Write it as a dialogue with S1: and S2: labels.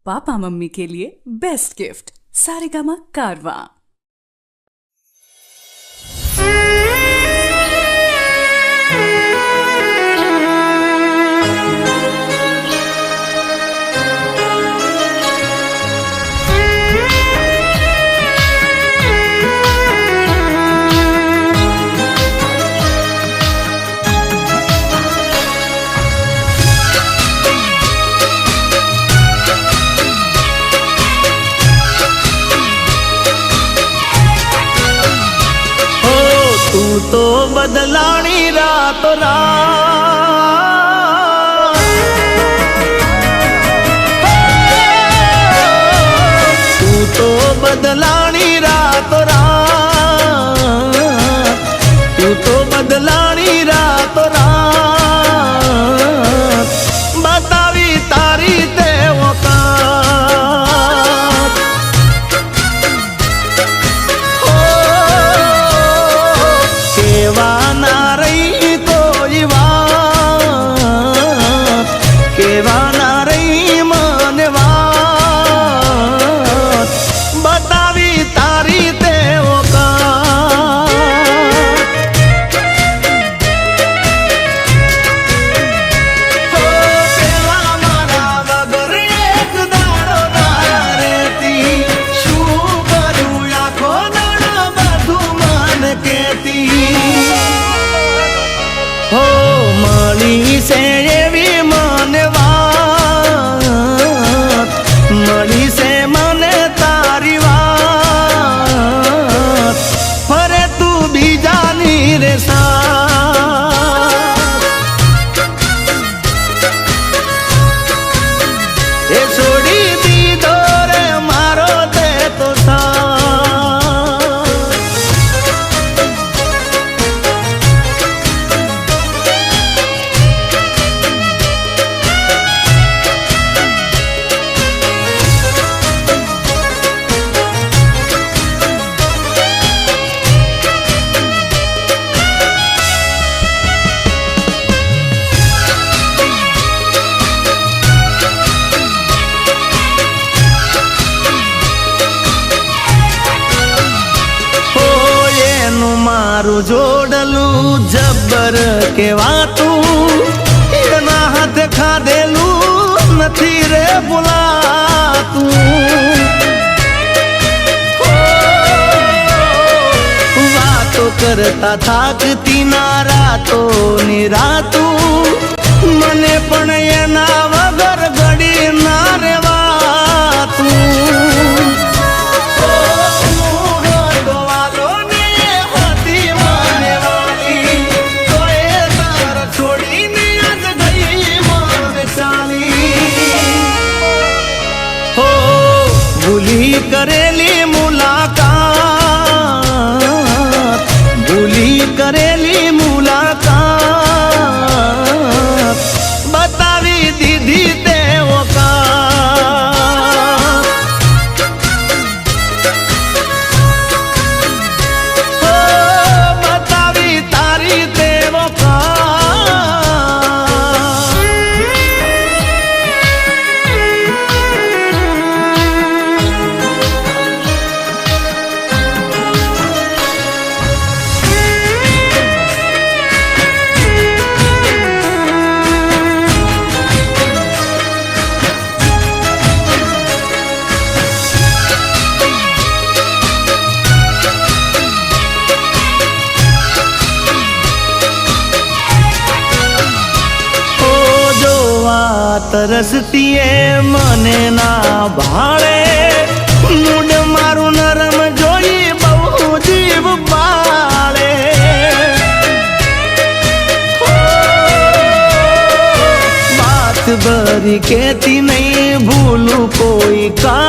S1: Papa mummy के लिए best gift Saregama कारवां।
S2: तू तो बदलानी रातो रात, तू तो बदलानी रातो रात, तू तो बदलानी रातो रात, बतावी तारी ते औकात। केवाना रही कोई बात, केवाना रही मन बात, बतावी तारी ते औकात। पेला मारा वगर एक दाड़ो ना रेती, शू करूं आखो दाड़ो बधु मन केती। हो मणी से एवी मन वात, मणी से मन तारी वात, फरे तू भी जानी रे साथ। ए छोड़ी दीदो रे मारो दे तो साथ। मारू जोड़लू जबर के वातू, एना हाथ खा देलू नथी रे बुलातू। वातो करता थाकती ना रातो निरातू, मने पण एना वगर घड़ी ना रेवातू। भूली करेली मुलाकात, भूली करेली मुलाकात, बतावी दीदी ते औकात। हो बतावी तारी ते औकात। तरसतीए मने ना भाड़े, मूड मारू नरम जोई बहु जीव बाळे। बात बरी कहती नहीं भूलू कोई का